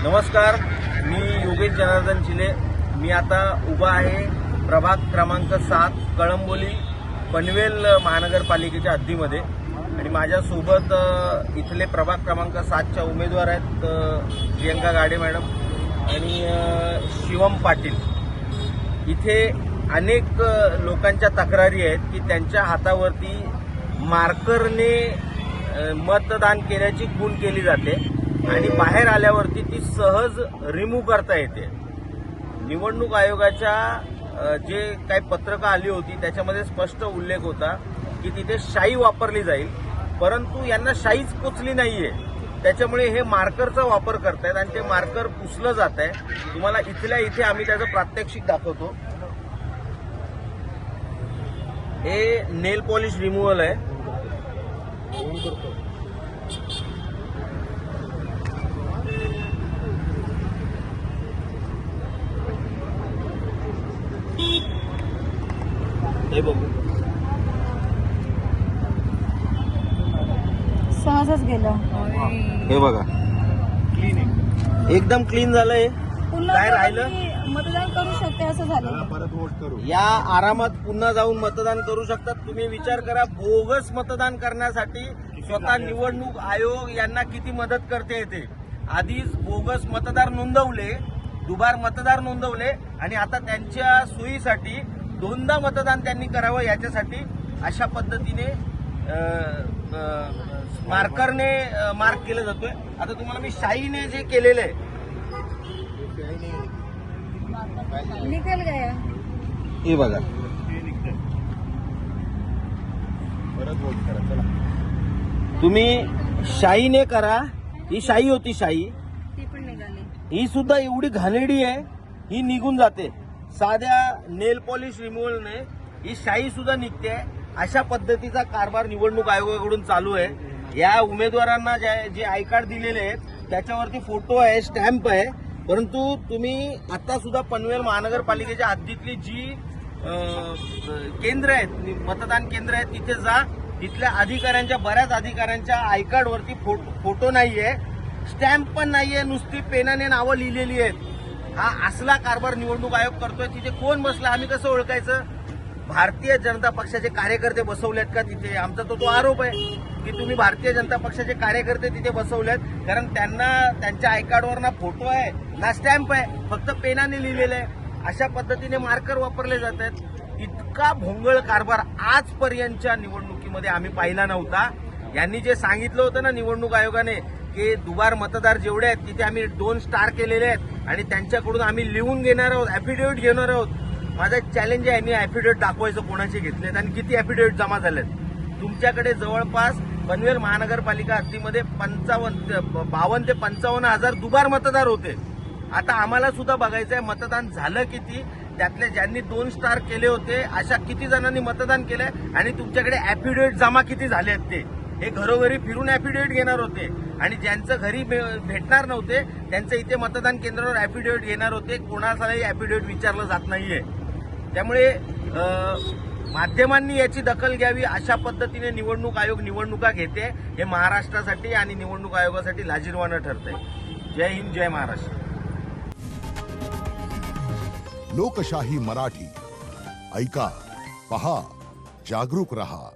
नमस्कार, मी योगेश जनार्दन चिले। मी आता उभा आहे प्रभाग क्रमांक 7 कळंबोली पनवेल महानगरपालिकेच्या हद्दीमध्ये आणि माझ्यासोबत इथले प्रभाग क्रमांक 7च्या उमेदवार आहेत प्रियंका गाडे मॅडम आणि शिवम पाटील। इथे अनेक लोकांच्या तक्रारी आहेत की त्यांच्या हातावरती मार्करने मतदान केल्याची खूण केली जाते आणि बाहेर आल्यावरती ती सहज रिमूव्ह करता येते। निवडणूक आयोगाच्या जे काही पत्रकं आली होती त्याच्यामध्ये स्पष्ट उल्लेख होता की तिथे शाई वापरली जाईल, परंतु यांना शाईच पोचली नाहीये, त्याच्यामुळे हे मार्करचा वापर करतायत आणि ते मार्कर पुसलं जात आहे। तुम्हाला इथल्या इथे आम्ही त्याचं प्रात्यक्षिक दाखवतो। हे नेल पॉलिश रिमूव्हल आहे। हे बघू, सहजच गेलं। हे बघा, क्लीन आहे, एकदम क्लीन झालंय। पुन्हा काय राहिलं? मतदान करू शकते असं झालं। परत वोट करू या आरामात पुन्हा जाऊन मतदान करू शकतात। तुम्ही विचार करा, बोगस मतदान करण्यासाठी स्वतः निवडणूक आयोग यांना किती मदत करते येते। आधीच बोगस मतदार नोंदवले, दुबार मतदार नोंदवले आणि आता त्यांच्या सोयीसाठी दोनदा मतदान त्यांनी करावं याच्यासाठी अशा पद्धतीने मार्करने मार्क केलं जातोय। आता तुम्हाला मी शाईने जे केलेलं आहे निकल गया। हे बघा, परत वोट करा। चला, तुम्ही शाईने करा। ही शाई होती, शाई ती पण निघाली। ही सुद्धा एवढी घाणेरडी आहे, ही निघून जाते। साध्या नेल पॉलिश रिमूव्हलने ही शाई सुद्धा निघते। अशा पद्धतीचा कारभार निवडणूक आयोगाकडून चालू आहे। या उमेदवारांना जे आय कार्ड दिलेले आहेत त्याच्यावरती फोटो आहे, स्टॅम्प आहे, परंतु तुम्ही आता सुद्धा पनवेल महानगरपालिकेच्या हद्दीतली जी केंद्र आहेत, मतदान केंद्र आहेत, तिथे जा। तिथल्या अधिकाऱ्यांच्या, बऱ्याच अधिकाऱ्यांच्या आय कार्डवरती फोटो नाहीये, स्टॅम्प पण नाहीये, नुसती पेनाने नावं लिहिलेली आहेत। हा असला कारभार निवडणूक आयोग करतोय। तिथे कोण बसला, आम्ही कसं ओळखायचं? भारतीय जनता पक्षाचे कार्यकर्ते बसवलेत का तिथे? आमचा तो आरोप आहे की तुम्ही भारतीय जनता पक्षाचे कार्यकर्ते तिथे बसवलेत, कारण त्यांना त्यांच्या आय कार्डवर ना फोटो आहे ना स्टॅम्प आहे, फक्त पेनाने लिहिलेलं आहे। अशा पद्धतीने मार्कर वापरले जात आहेत। इतका भोंगळ कारभार आजपर्यंतच्या निवडणुकीमध्ये आम्ही पाहिला नव्हता। यांनी जे सांगितलं होतं ना निवडणूक आयोगाने की दुबार मतदार जेवढे आहेत तिथे आम्ही 2 स्टार केलेले आहेत आणि त्यांच्याकडून आम्ही लिहून घेणार आहोत, ऍफिडेव्हिट घेणार आहोत। माझा चॅलेंज आहे, यांनी ऍफिडेव्हिट दाखवायचं कोणाचे घेतलेत आणि किती ऍफिडेव्हिट जमा झालेत। तुमच्याकडे जवळपास पनवेल महानगरपालिका हद्दीमध्ये 52 ते 55 हजार दुबार मतदार होते। आता आम्हाला सुद्धा बघायचं आहे मतदान झालं किती, त्यातले ज्यांनी 2 स्टार केले होते अशा किती जणांनी मतदान केलंय आणि तुमच्याकडे ऍफिडेव्हिट जमा किती झाले आहेत ते। हे घरोघरी फिरून ऍफिडेव्हिट घेणार होते आणि ज्यांचं घरी भेटणार नव्हते त्यांचं इथे मतदान केंद्रावर ऍफिडेव्हिट घेणार होते। कोणालाही ऍफिडेव्हिट विचारलं जात नाहीये। त्यामुळे माध्यमांनी याची दखल घ्यावी। अशा पद्धतीने निवडणूक आयोग निवडणुका घेते, हे महाराष्ट्रासाठी आणि निवडणूक आयोगासाठी लाजिरवाणं ठरतंय। जय हिंद, जय महाराष्ट्र। लोकशाही मराठी ऐका, पहा, जागरूक रहा।